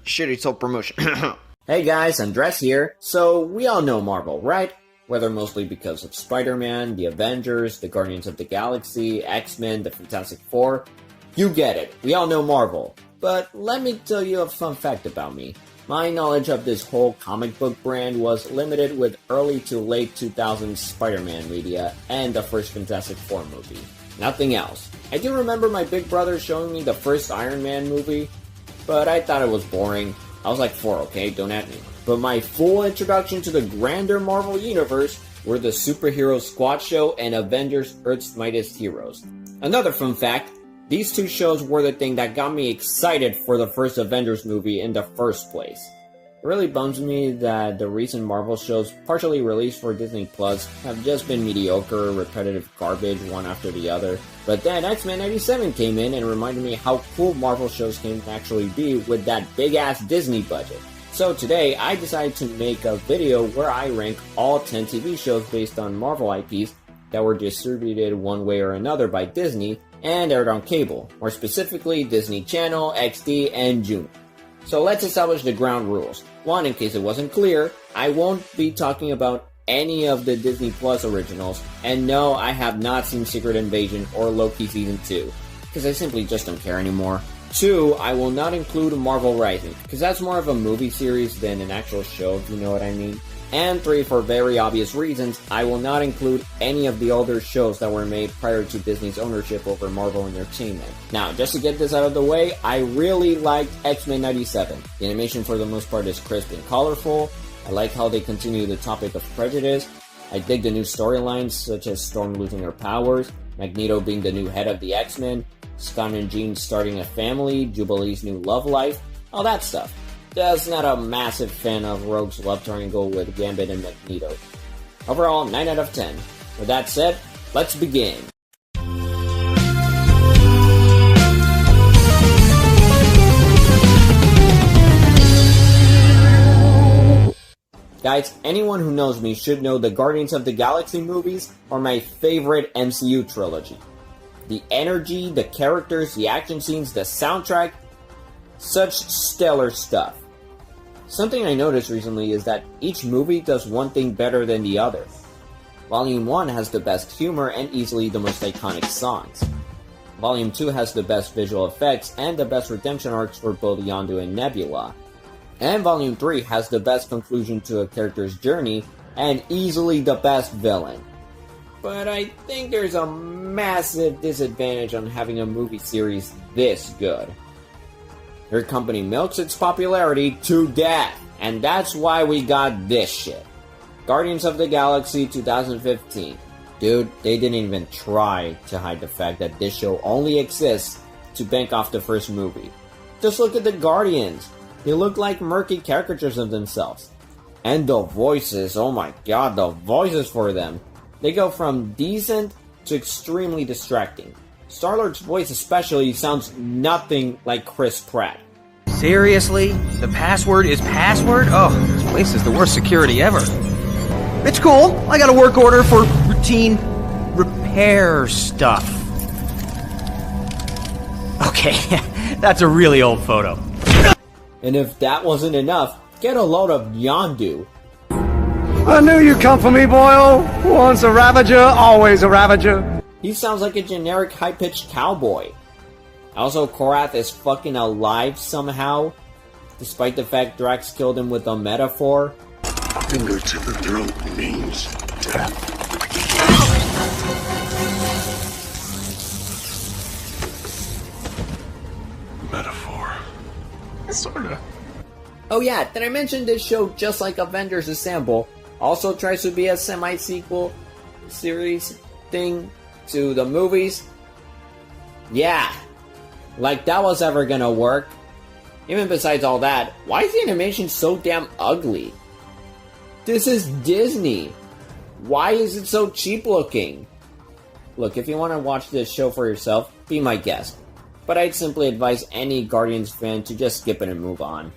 Shitty self-promotion. Hey guys, Andres here. So, we all know Marvel, right? Whether mostly because of Spider-Man, the Avengers, the Guardians of the Galaxy, X-Men, the Fantastic Four. You get it, we all know Marvel. But let me tell you a fun fact about me. My knowledge of this whole comic book brand was limited with early to late 2000s Spider-Man media and the first Fantastic Four movie. Nothing else. I do remember my big brother showing me the first Iron Man movie, but I thought it was boring. I was like 4, okay? Don't at me. But my full introduction to the grander Marvel Universe were the Superhero Squad Show and Avengers Earth's Mightiest Heroes. Another fun fact, these two shows were the thing that got me excited for the first Avengers movie in the first place. It really bums me that the recent Marvel shows partially released for Disney Plus have just been mediocre, repetitive garbage one after the other. But then X-Men 97 came in and reminded me how cool Marvel shows can actually be with that big-ass Disney budget. So today, I decided to make a video where I rank all 10 TV shows based on Marvel IPs that were distributed one way or another by Disney and aired on cable, more specifically Disney Channel, XD, and Juno. So let's establish the ground rules. 1, in case it wasn't clear, I won't be talking about any of the Disney Plus originals, and no, I have not seen Secret Invasion or Loki Season 2, because I simply just don't care anymore. 2, I will not include Marvel Rising, because that's more of a movie series than an actual show, if you know what I mean. And 3, for very obvious reasons, I will not include any of the older shows that were made prior to Disney's ownership over Marvel Entertainment. Now, just to get this out of the way, I really liked X-Men 97. The animation for the most part is crisp and colorful. I like how they continue the topic of prejudice. I dig the new storylines, such as Storm losing her powers, Magneto being the new head of the X-Men, Scott and Jean starting a family, Jubilee's new love life, all that stuff. Just not a massive fan of Rogue's love triangle with Gambit and Magneto. Overall, 9 out of 10. With that said, let's begin. Guys, anyone who knows me should know the Guardians of the Galaxy movies are my favorite MCU trilogy. The energy, the characters, the action scenes, the soundtrack, such stellar stuff. Something I noticed recently is that each movie does one thing better than the other. Volume 1 has the best humor and easily the most iconic songs. Volume 2 has the best visual effects and the best redemption arcs for both Yondu and Nebula. And Volume 3 has the best conclusion to a character's journey and easily the best villain. But I think there's a massive disadvantage on having a movie series this good. Your company milks its popularity to death, and that's why we got this shit. Guardians of the Galaxy 2015. Dude, they didn't even try to hide the fact that this show only exists to bank off the first movie. Just look at the Guardians. They look like murky caricatures of themselves. And the voices, oh my god, the voices for them. They go from decent to extremely distracting. Star-Lord's voice especially sounds nothing like Chris Pratt. Seriously? The password is password? Oh, this place is the worst security ever. It's cool. I got a work order for routine repair stuff. Okay, that's a really old photo. And if that wasn't enough, get a load of Yondu. I knew you'd come for me, Boyle. Once a Ravager, always a Ravager. He sounds like a generic high-pitched cowboy. Also, Korath is fucking alive somehow, despite the fact Drax killed him with a metaphor. Finger to the throat means death. Metaphor. Sorta. Oh yeah, did I mention this show, just like Avengers Assemble, also tries to be a semi-sequel series thing to the movies? Yeah, like that was ever gonna work. Even besides all that, why is the animation so damn ugly? This is Disney. Why is it so cheap looking? Look, if you want to watch this show for yourself, be my guest. But I'd simply advise any Guardians fan to just skip it and move on.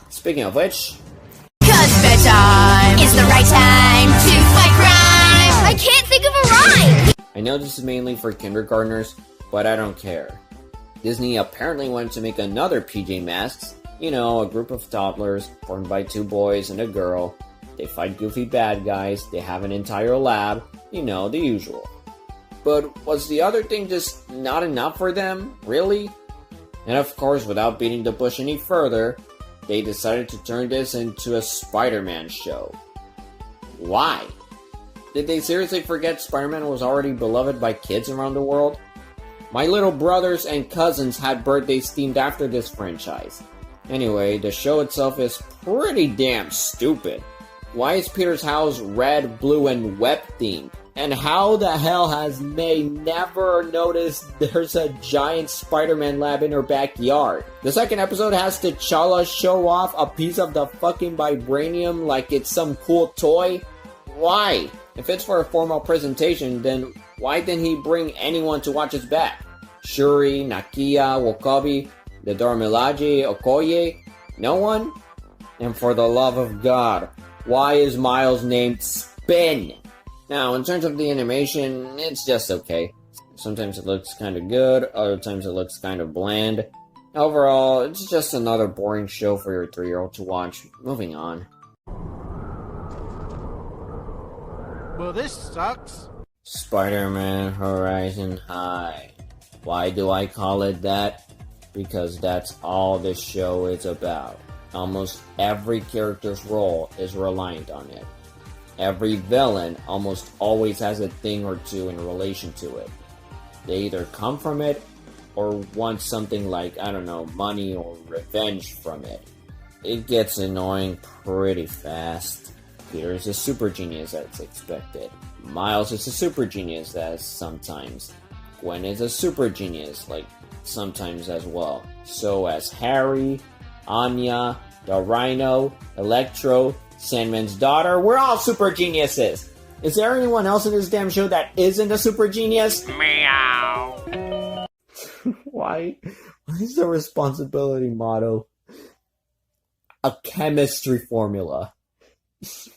Speaking of which... Cause bedtime is the right time to fight crime! I can't think of a rhyme! I know this is mainly for kindergartners, but I don't care. Disney apparently wanted to make another PJ Masks, You know, a group of toddlers formed by 2 boys and a girl. They fight goofy bad guys, they have an entire lab, you know, the usual. But was the other thing just not enough for them? Really? And of course, without beating the bush any further, they decided to turn this into a Spider-Man show. Why? Did they seriously forget Spider-Man was already beloved by kids around the world? My little brothers and cousins had birthdays themed after this franchise. Anyway, the show itself is pretty damn stupid. Why is Peter's house red, blue, and web themed? And how the hell has May never noticed there's a giant Spider-Man lab in her backyard? The second episode has T'Challa show off a piece of the fucking vibranium like it's some cool toy? Why? If it's for a formal presentation, then why didn't he bring anyone to watch his back? Shuri, Nakia, Wakabi, the Dormilaje, Okoye? No one? And for the love of God, why is Miles named Spin? Now, in terms of the animation, it's just okay. Sometimes it looks kind of good, other times it looks kind of bland. Overall, it's just another boring show for your 3-year-old to watch. Moving on. Well, this sucks. Spider-Man Horizon High. Why do I call it that? Because that's all this show is about. Almost every character's role is reliant on it. Every villain almost always has a thing or two in relation to it. They either come from it, or want something like, I don't know, money or revenge from it. It gets annoying pretty fast. Peter is a super genius as expected. Miles is a super genius as sometimes. Gwen is a super genius, like, sometimes as well. So as Harry, Anya, the Rhino, Electro, Sandman's daughter, we're all super geniuses! Is there anyone else in this damn show that isn't a super genius? Meow! Why is the responsibility motto a chemistry formula?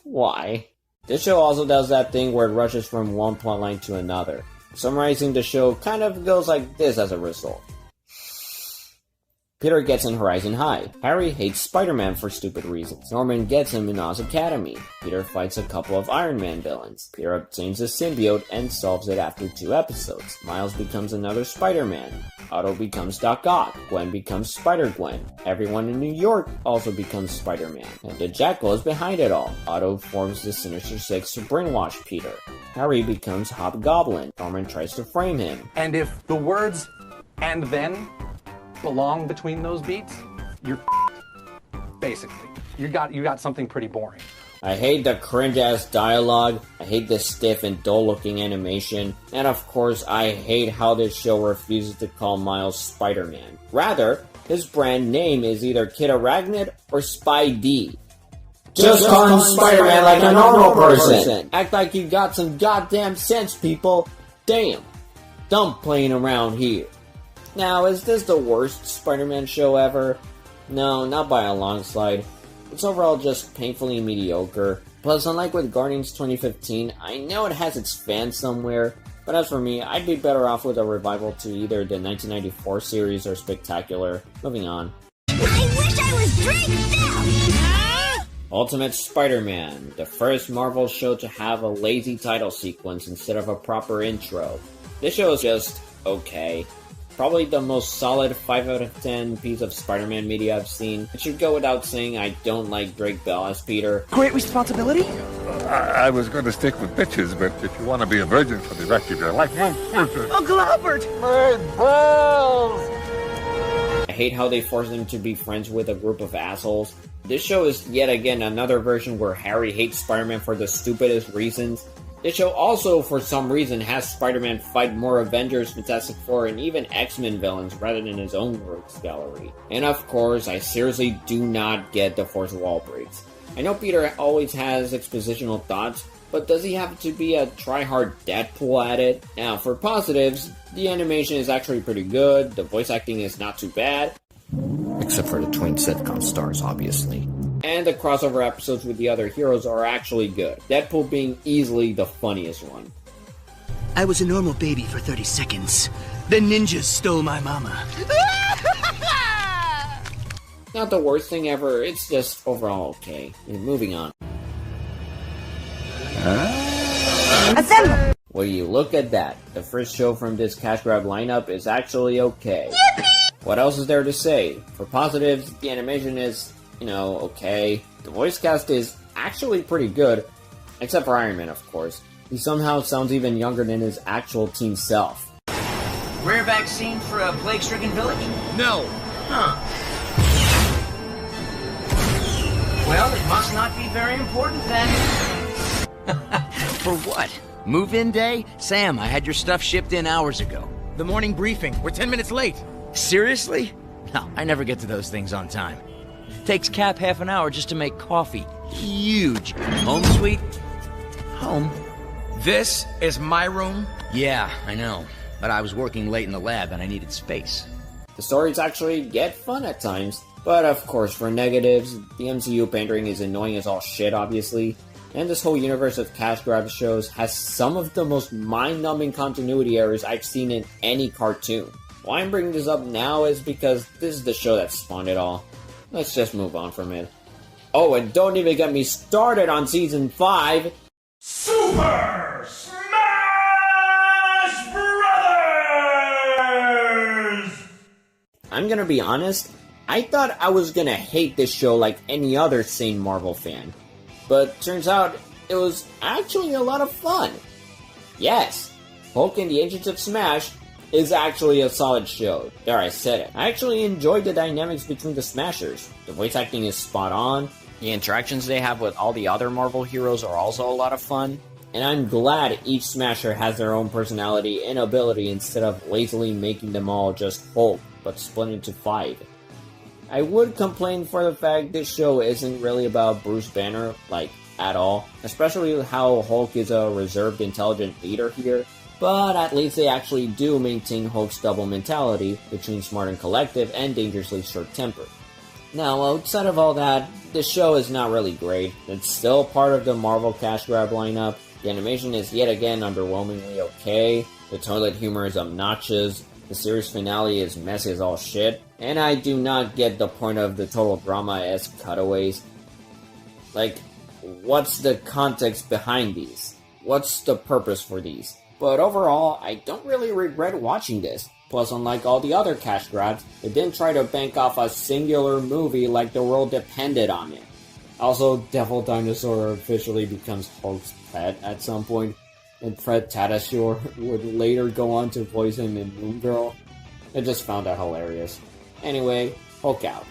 Why? This show also does that thing where it rushes from one plotline to another. Summarizing the show kind of goes like this as a result. Peter gets in Horizon High. Harry hates Spider-Man for stupid reasons. Norman gets him in Oz Academy. Peter fights a couple of Iron Man villains. Peter obtains a symbiote and solves it after 2 episodes. Miles becomes another Spider-Man. Otto becomes Doc Ock. Gwen becomes Spider-Gwen. Everyone in New York also becomes Spider-Man. And the Jackal is behind it all. Otto forms the Sinister Six to brainwash Peter. Harry becomes Hobgoblin. Norman tries to frame him. And if the words "and then" belong between those beats, you're basically. You got something pretty boring. I hate the cringe-ass dialogue, I hate the stiff and dull-looking animation, and of course I hate how this show refuses to call Miles Spider-Man. Rather, his brand name is either Kid Arachnid or Spidey. Just call him Spider-Man like a normal person! Act like you got some goddamn sense, people! Damn! Dumb playing around here. Now, is this the worst Spider-Man show ever? No, not by a long slide. It's overall just painfully mediocre. Plus, unlike with Guardians 2015, I know it has its fans somewhere, but as for me, I'd be better off with a revival to either the 1994 series or Spectacular. Moving on. I wish I was drinking now! Ultimate Spider-Man, the first Marvel show to have a lazy title sequence instead of a proper intro. This show is just okay. Probably the most solid 5 out of 10 piece of Spider-Man media I've seen. It should go without saying I don't like Drake Bell as Peter. Great responsibility? I was going to stick with bitches, but if you want to be a virgin for the rest of your life, Uncle Albert! I hate how they force him to be friends with a group of assholes. This show is yet again another version where Harry hates Spider-Man for the stupidest reasons. This show also, for some reason, has Spider-Man fight more Avengers, Fantastic Four, and even X-Men villains rather than his own rogues gallery. And of course, I seriously do not get the force wall breaks. I know Peter always has expositional thoughts, but does he have to be a try-hard Deadpool at it? Now, for positives, the animation is actually pretty good, the voice acting is not too bad. Except for the twin sitcom stars, obviously. And the crossover episodes with the other heroes are actually good, Deadpool being easily the funniest one. I was a normal baby for 30 seconds. Then ninjas stole my mama. Not the worst thing ever, it's just overall okay. Moving on. Assemble! Well, you look at that. The first show from this cash grab lineup is actually okay. Yippee! What else is there to say? For positives, the animation is, okay. The voice cast is actually pretty good, except for Iron Man, of course. He somehow sounds even younger than his actual teen self. Rare vaccine for a plague-stricken village? No. Huh. Well, it must not be very important then. For what? Move-in day? Sam, I had your stuff shipped in hours ago. The morning briefing. We're 10 minutes late. Seriously? No, I never get to those things on time. Takes Cap half an hour just to make coffee. Huge. Home sweet? Home. This is my room? Yeah, I know. But I was working late in the lab and I needed space. The stories actually get fun at times, but of course for negatives, the MCU pandering is annoying as all shit obviously, and this whole universe of cash grab shows has some of the most mind-numbing continuity errors I've seen in any cartoon. Why I'm bringing this up now is because this is the show that spawned it all. Let's just move on from it. Oh, and don't even get me started on Season 5! Super Smash Brothers! I'm gonna be honest, I thought I was gonna hate this show like any other sane Marvel fan. But turns out, it was actually a lot of fun. Yes, Hulk and the Agents of S.M.A.S.H. is actually a solid show. There, I said it. I actually enjoyed the dynamics between the Smashers. The voice acting is spot on. The interactions they have with all the other Marvel heroes are also a lot of fun. And I'm glad each Smasher has their own personality and ability instead of lazily making them all just Hulk, but split into 5. I would complain for the fact this show isn't really about Bruce Banner, at all. Especially how Hulk is a reserved, intelligent leader here. But at least they actually do maintain Hulk's double mentality between smart and collective and dangerously short-tempered. Now, outside of all that, this show is not really great. It's still part of the Marvel cash grab lineup. The animation is yet again underwhelmingly okay. The toilet humor is obnoxious. The series finale is messy as all shit. And I do not get the point of the total drama-esque cutaways. What's the context behind these? What's the purpose for these? But overall, I don't really regret watching this. Plus, unlike all the other cash grabs, it didn't try to bank off a singular movie like the world depended on it. Also, Devil Dinosaur officially becomes Hulk's pet at some point, and Fred Tatasciore would later go on to voice him in Moon Girl. I just found that hilarious. Anyway, Hulk out.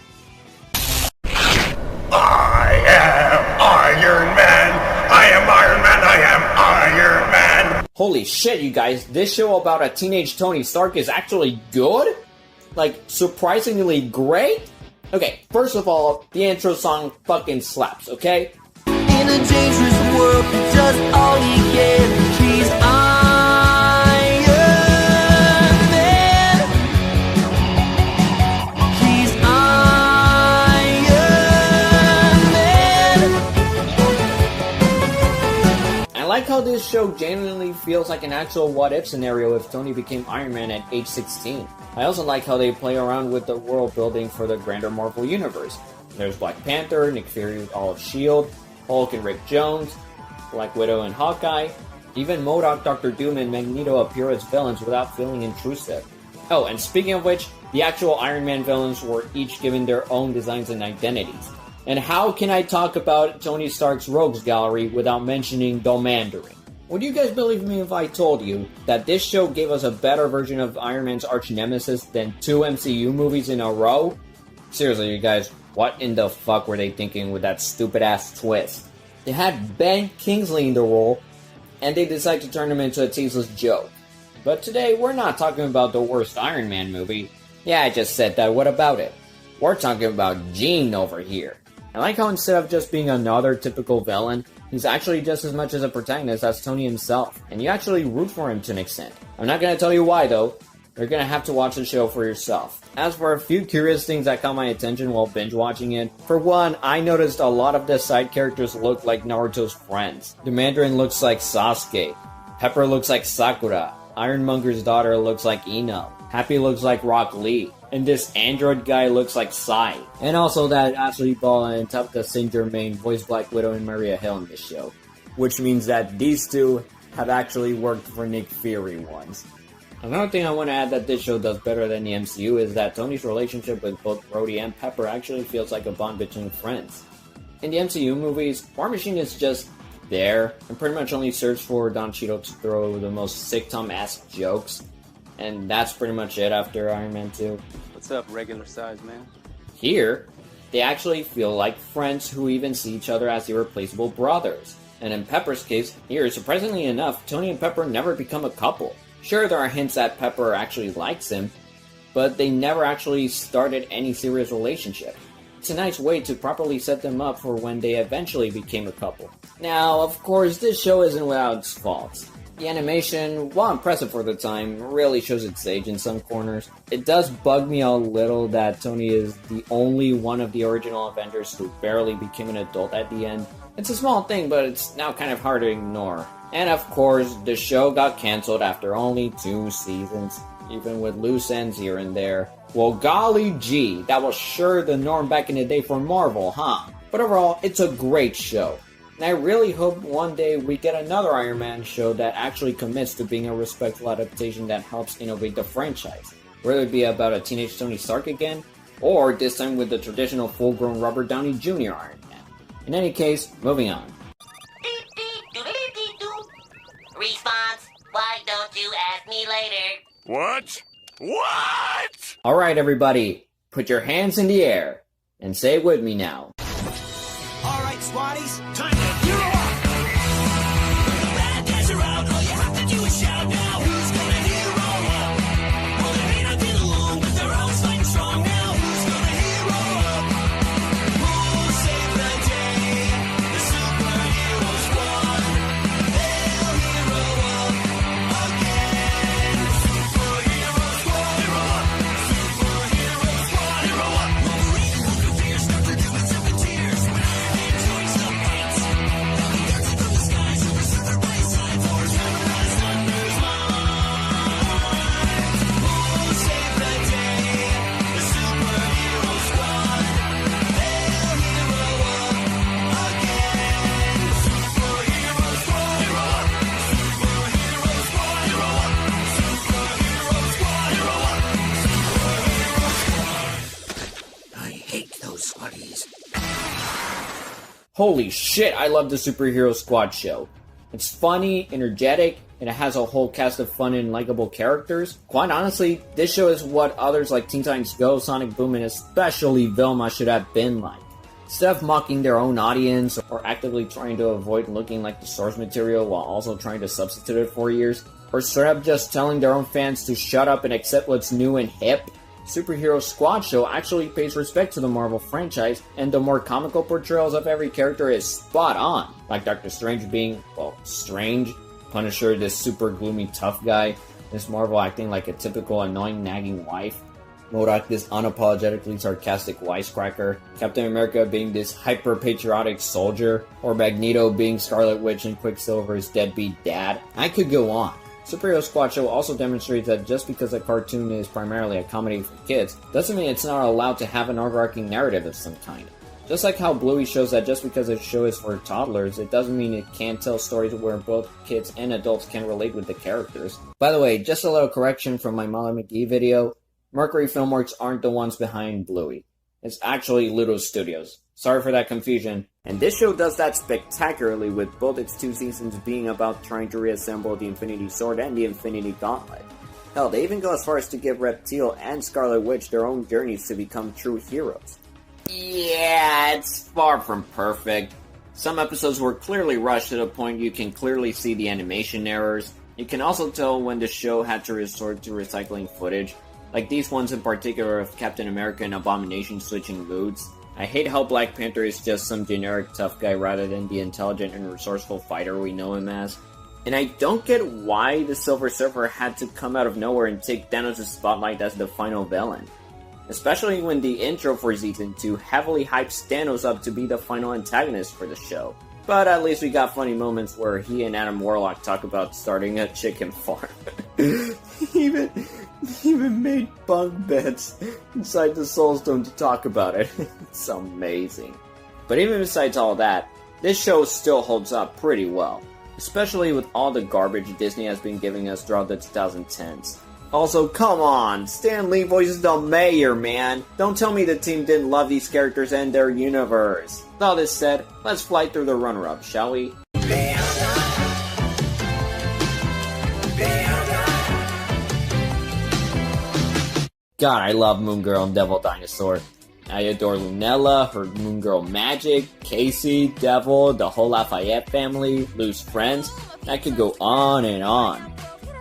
I am Iron Man! I am Iron Man! I am Iron Man! Holy shit, you guys, this show about a teenage Tony Stark is actually good? Surprisingly great? Okay, first of all, the intro song fucking slaps, okay? In a dangerous world, does all he get? He's Iron Man. He's Iron Man. I like how this show genuinely feels like an actual what-if scenario if Tony became Iron Man at age 16. I also like how they play around with the world building for the grander Marvel universe. There's Black Panther, Nick Fury with all of S.H.I.E.L.D., Hulk and Rick Jones, Black Widow and Hawkeye. Even MODOK, Dr. Doom, and Magneto appear as villains without feeling intrusive. Oh, and speaking of which, the actual Iron Man villains were each given their own designs and identities. And how can I talk about Tony Stark's Rogues Gallery without mentioning the Mandarin? Would you guys believe me if I told you that this show gave us a better version of Iron Man's arch-nemesis than 2 MCU movies in a row? Seriously, you guys, what in the fuck were they thinking with that stupid-ass twist? They had Ben Kingsley in the role, and they decided to turn him into a tasteless joke. But today, we're not talking about the worst Iron Man movie. Yeah, I just said that, what about it? We're talking about Jean over here. I like how instead of just being another typical villain, he's actually just as much as a protagonist as Tony himself, and you actually root for him to an extent. I'm not gonna tell you why though, you're gonna have to watch the show for yourself. As for a few curious things that caught my attention while binge watching it, for one, I noticed a lot of the side characters look like Naruto's friends. The Mandarin looks like Sasuke, Pepper looks like Sakura, Ironmonger's daughter looks like Ino, Happy looks like Rock Lee, and this android guy looks like Psy. And also that Ashley Ball and Tabitha St. Germain voice Black Widow and Maria Hill in this show. Which means that these two have actually worked for Nick Fury once. Another thing I want to add that this show does better than the MCU is that Tony's relationship with both Rhodey and Pepper actually feels like a bond between friends. In the MCU movies, War Machine is just there, and pretty much only serves for Don Cheadle to throw the most sitcom-esque jokes, and that's pretty much it after Iron Man 2. What's up, regular size man? Here, they actually feel like friends who even see each other as irreplaceable brothers. And in Pepper's case, here, surprisingly enough, Tony and Pepper never become a couple. Sure, there are hints that Pepper actually likes him, but they never actually started any serious relationship. It's a nice way to properly set them up for when they eventually became a couple. Now, of course, this show isn't without its faults. The animation, while impressive for the time, really shows its age in some corners. It does bug me a little that Tony is the only one of the original Avengers who barely became an adult at the end. It's a small thing, but it's now kind of hard to ignore. And of course, the show got cancelled after only 2 seasons, even with loose ends here and there. Well, golly gee, that was sure the norm back in the day for Marvel, huh? But overall, it's a great show. And I really hope one day we get another Iron Man show that actually commits to being a respectful adaptation that helps innovate the franchise. Whether it be about a teenage Tony Stark again, or this time with the traditional full-grown Robert Downey Jr. Iron Man. In any case, moving on. Response, why don't you ask me later? What? What? Alright everybody, put your hands in the air, and say it with me now. Alright, Swatties, time to hero up! The bad guys are out, all you have to do is shout now. Who's gonna hero up? Well, they may not get along, but they're always fighting strong now. Who's gonna hero up? Who'll save the day? The superhero squad. They'll hero up again. Superhero squad, hero up! Superhero squad, hero up! Wolverine, Hulk, Fear, start to do it, 7 tears. When Iron Man joins the fights, dancing from the skies, over Southern Bayside, Thor's hammer has thunder's mind. Who'll save the day? The superhero squad. They'll hero up again. Superhero squad, hero up! Superhero squad, hero up! Superhero squad, hero up! Superhero squad. I hate those Swatties. Holy shit, I love the Superhero Squad show. It's funny, energetic, and it has a whole cast of fun and likable characters. Quite honestly, this show is what others like Teen Titans Go, Sonic Boom, and especially Velma should have been like. Instead of mocking their own audience or actively trying to avoid looking like the source material while also trying to substitute it for years, or straight up just telling their own fans to shut up and accept what's new and hip, Superhero Squad show actually pays respect to the Marvel franchise, and the more comical portrayals of every character is spot on. Like Doctor Strange being, well, strange, Punisher this super gloomy tough guy, Miss Marvel acting like a typical annoying nagging wife, MODOK this unapologetically sarcastic wisecracker, Captain America being this hyper-patriotic soldier, or Magneto being Scarlet Witch and Quicksilver's deadbeat dad. I could go on. Superhero Squad show also demonstrates that just because a cartoon is primarily a comedy for kids, doesn't mean it's not allowed to have an overarching narrative of some kind. Just like how Bluey shows that just because a show is for toddlers, it doesn't mean it can't tell stories where both kids and adults can relate with the characters. By the way, just a little correction from my Molly McGee video, Mercury Filmworks aren't the ones behind Bluey. It's actually Ludo Studios. Sorry for that confusion. And this show does that spectacularly with both its 2 seasons being about trying to reassemble the Infinity Sword and the Infinity Gauntlet. Hell, they even go as far as to give Reptile and Scarlet Witch their own journeys to become true heroes. Yeah, it's far from perfect. Some episodes were clearly rushed to the point you can clearly see the animation errors. You can also tell when the show had to resort to recycling footage, like these ones in particular of Captain America and Abomination switching moods. I hate how Black Panther is just some generic tough guy rather than the intelligent and resourceful fighter we know him as. And I don't get why the Silver Surfer had to come out of nowhere and take Thanos' spotlight as the final villain. Especially when the intro for Season 2 heavily hypes Thanos up to be the final antagonist for the show. But at least we got funny moments where he and Adam Warlock talk about starting a chicken farm. even made bunk beds inside the Soul Stone to talk about it. It's amazing. But even besides all that, this show still holds up pretty well, especially with all the garbage Disney has been giving us throughout the 2010s. Also, come on, Stan Lee voices the mayor, man. Don't tell me the team didn't love these characters and their universe. With all this said, let's fly through the runner-up, shall we? God, I love Moon Girl and Devil Dinosaur. I adore Lunella, her Moon Girl magic, Casey, Devil, the whole Lafayette family, Lou's friends. I could go on and on.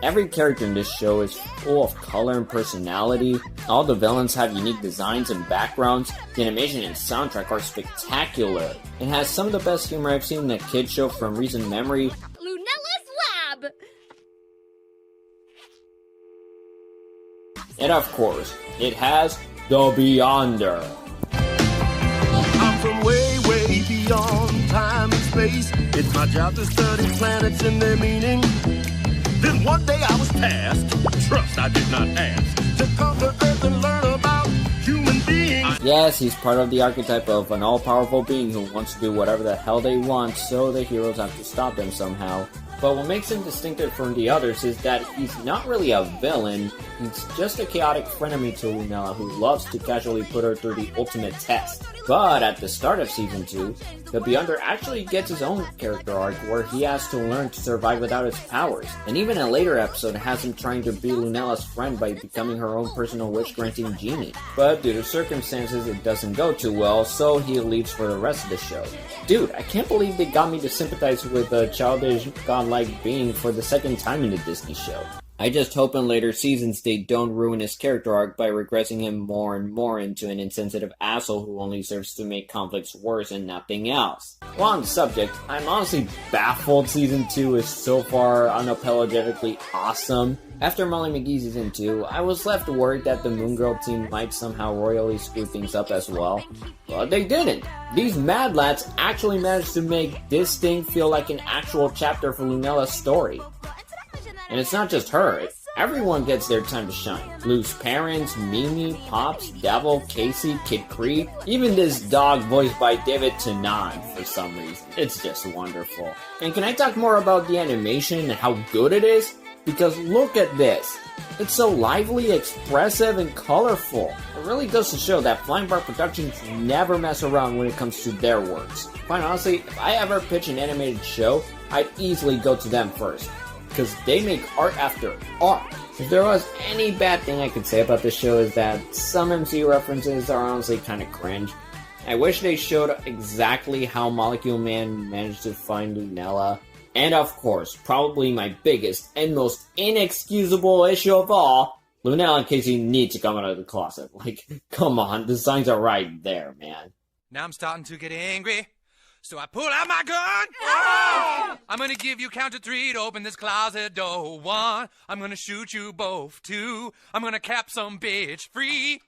Every character in this show is full of color and personality. All the villains have unique designs and backgrounds. The animation and soundtrack are spectacular. It has some of the best humor I've seen in a kid's show from recent memory. Lunella's Lab! And of course, it has The Beyonder. I'm from way, way beyond time and space. It's my job to study planets and their meaning. Then one day I was tasked, trust I did not ask, to come to Earth and learn about human beings. Yes, he's part of the archetype of an all-powerful being who wants to do whatever the hell they want, so the heroes have to stop them somehow. But what makes him distinctive from the others is that he's not really a villain, he's just a chaotic frenemy to Lunella who loves to casually put her through the ultimate test. But at the start of Season 2, the Beyonder actually gets his own character arc where he has to learn to survive without his powers. And even a later episode has him trying to be Lunella's friend by becoming her own personal wish-granting genie. But due to circumstances, it doesn't go too well, so he leaves for the rest of the show. Dude, I can't believe they got me to sympathize with a childish, godlike being for the second time in a Disney show. I just hope in later seasons they don't ruin his character arc by regressing him more and more into an insensitive asshole who only serves to make conflicts worse and nothing else. While on the subject, I'm honestly baffled Season 2 is so far unapologetically awesome. After Molly McGee Season 2, I was left worried that the Moon Girl team might somehow royally screw things up as well. But they didn't. These mad lads actually managed to make this thing feel like an actual chapter for Lunella's story. And it's not just her, everyone gets their time to shine. Lou's parents, Mimi, Pops, Devil, Casey, Kid Creed, even this dog voiced by David Tennant for some reason. It's just wonderful. And can I talk more about the animation and how good it is? Because look at this. It's so lively, expressive, and colorful. It really goes to show that Flying Bark Productions never mess around when it comes to their works. Quite honestly, if I ever pitch an animated show, I'd easily go to them first. Because they make art after art. If there was any bad thing I could say about this show is that some MCU references are honestly kind of cringe. I wish they showed exactly how Molecule Man managed to find Lunella. And of course, probably my biggest and most inexcusable issue of all, Lunella and Casey need to come out of the closet. Like, come on, the signs are right there, man. Now I'm starting to get angry. So I pull out my gun. Oh! I'm gonna give you count to 3 to open this closet door. 1, I'm gonna shoot you both. 2, I'm gonna cap some bitch free.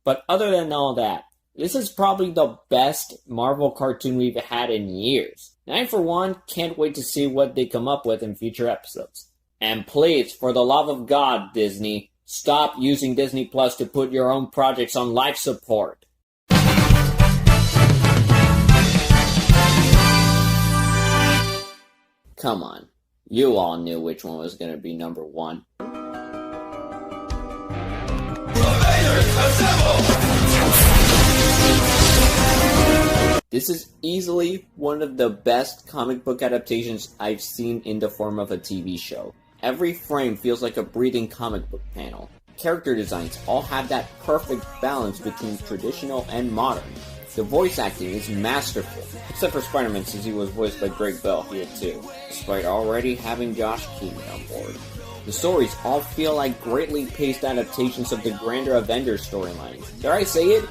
But other than all that, this is probably the best Marvel cartoon we've had in years. And I, for one, can't wait to see what they come up with in future episodes. And please, for the love of God, Disney, stop using Disney Plus to put your own projects on life support. Come on, you all knew which one was going to be number 1. Avengers Assemble! This is easily one of the best comic book adaptations I've seen in the form of a TV show. Every frame feels like a breathing comic book panel. Character designs all have that perfect balance between traditional and modern. The voice acting is masterful, except for Spider-Man since he was voiced by Greg Bell here too, despite already having Josh Keaton on board. The stories all feel like greatly paced adaptations of the grander Avengers storylines. Dare I say it?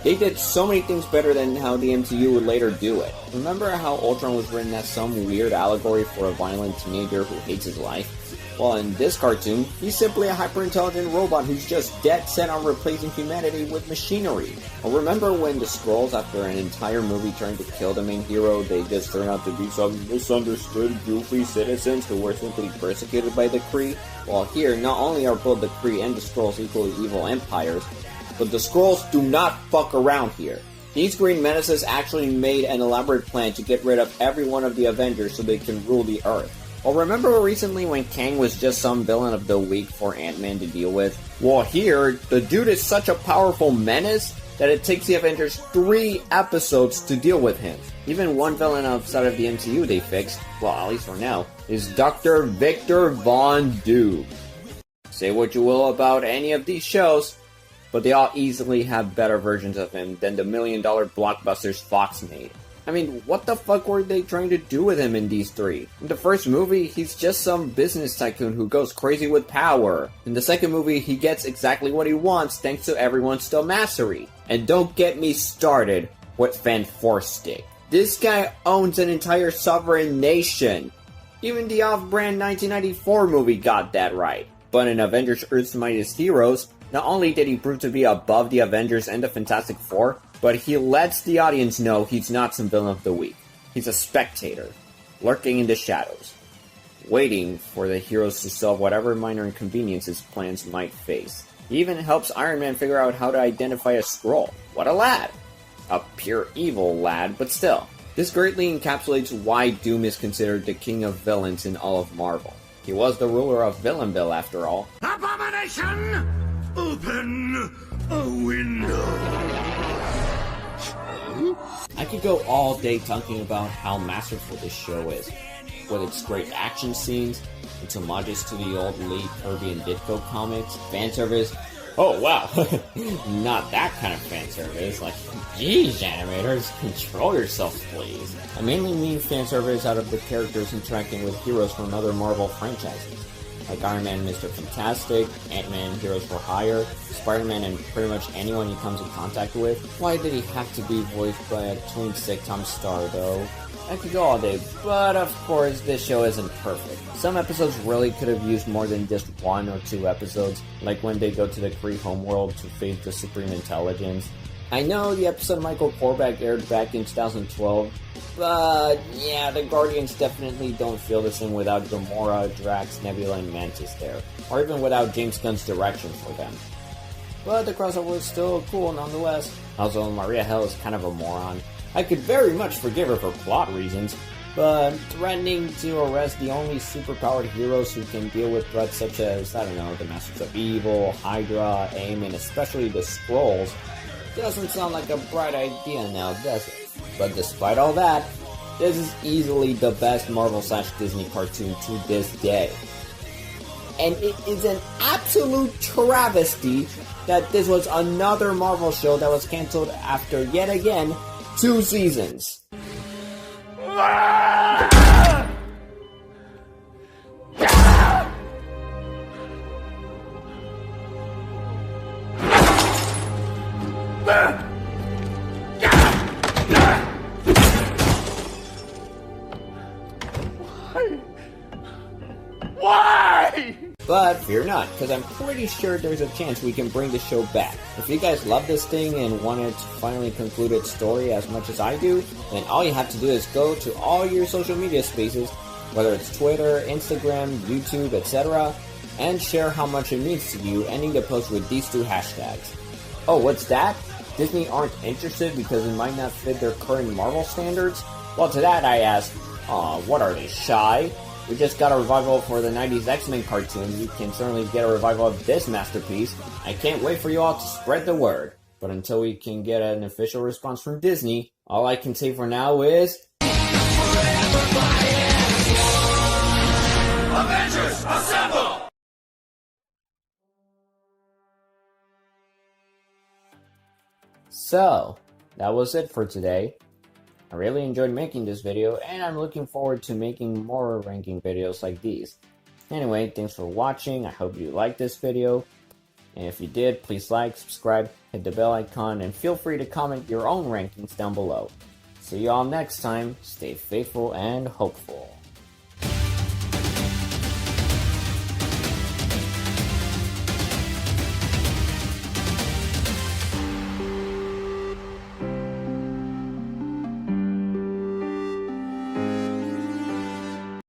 They did so many things better than how the MCU would later do it. Remember how Ultron was written as some weird allegory for a violent teenager who hates his life? Well, in this cartoon, he's simply a hyper-intelligent robot who's just dead set on replacing humanity with machinery. Well, remember when the Skrulls, after an entire movie trying to kill the main hero, they just turned out to be some misunderstood, goofy citizens who were simply persecuted by the Kree? Well, here, not only are both the Kree and the Skrulls equally evil empires, but the Skrulls do not fuck around here. These Green Menaces actually made an elaborate plan to get rid of every one of the Avengers so they can rule the Earth. Well, remember recently when Kang was just some villain of the week for Ant-Man to deal with? Well, here, the dude is such a powerful menace that it takes the Avengers 3 episodes to deal with him. Even one villain outside of the MCU they fixed, well, at least for now, is Dr. Victor Von Doom. Say what you will about any of these shows, but they all easily have better versions of him than the $1 million blockbusters Fox made. I mean, what the fuck were they trying to do with him in these 3? In the first movie, he's just some business tycoon who goes crazy with power. In the second movie, he gets exactly what he wants thanks to everyone's dumbassery. And don't get me started with Van Forstick. This guy owns an entire sovereign nation. Even the off-brand 1994 movie got that right. But in Avengers Earth's Mightiest Heroes, not only did he prove to be above the Avengers and the Fantastic Four, but he lets the audience know he's not some villain of the week. He's a spectator, lurking in the shadows, waiting for the heroes to solve whatever minor inconveniences plans might face. He even helps Iron Man figure out how to identify a Skrull. What a lad! A pure evil lad, but still. This greatly encapsulates why Doom is considered the king of villains in all of Marvel. He was the ruler of Villainville after all. Abomination! Open a window! I could go all day talking about how masterful this show is, with its great action scenes, its homages to the old Lee, Kirby, and Ditko comics, fan service. Oh wow, not that kind of fan service, like, geez animators, control yourselves please. I mainly mean fan service out of the characters interacting with heroes from other Marvel franchises, like Iron Man, Mr. Fantastic, Ant-Man, Heroes for Hire, Spider-Man, and pretty much anyone he comes in contact with. Why did he have to be voiced by a twin sitcom star though? I could go all day, but of course this show isn't perfect. Some episodes really could have used more than just 1 or 2 episodes, like when they go to the Kree homeworld to face the Supreme Intelligence. I know the episode Michael Korvac aired back in 2012, but yeah, the Guardians definitely don't feel the same without Gamora, Drax, Nebula, and Mantis there, or even without James Gunn's direction for them. But the crossover is still cool nonetheless. Also, Maria Hill is kind of a moron. I could very much forgive her for plot reasons, but threatening to arrest the only superpowered heroes who can deal with threats such as, I don't know, the Masters of Evil, Hydra, AIM, and especially the Skrulls, doesn't sound like a bright idea now, does it? But despite all that, this is easily the best Marvel/Disney cartoon to this day. And it is an absolute travesty that this was another Marvel show that was cancelled after, yet again, 2 seasons. Why? But fear not, because I'm pretty sure there's a chance we can bring the show back. If you guys love this thing and want it to finally conclude its story as much as I do, then all you have to do is go to all your social media spaces, whether it's Twitter, Instagram, YouTube, etc., and share how much it means to you, ending the post with these 2 hashtags. Oh, what's that? Disney aren't interested because it might not fit their current Marvel standards? Well, to that I ask, what are they, shy? We just got a revival for the 90s X-Men cartoon. You can certainly get a revival of this masterpiece. I can't wait for you all to spread the word. But until we can get an official response from Disney, all I can say for now is... Avengers Assemble! So, that was it for today. I really enjoyed making this video, and I'm looking forward to making more ranking videos like these. Anyway, thanks for watching. I hope you liked this video. And if you did, please like, subscribe, hit the bell icon, and feel free to comment your own rankings down below. See you all next time. Stay faithful and hopeful.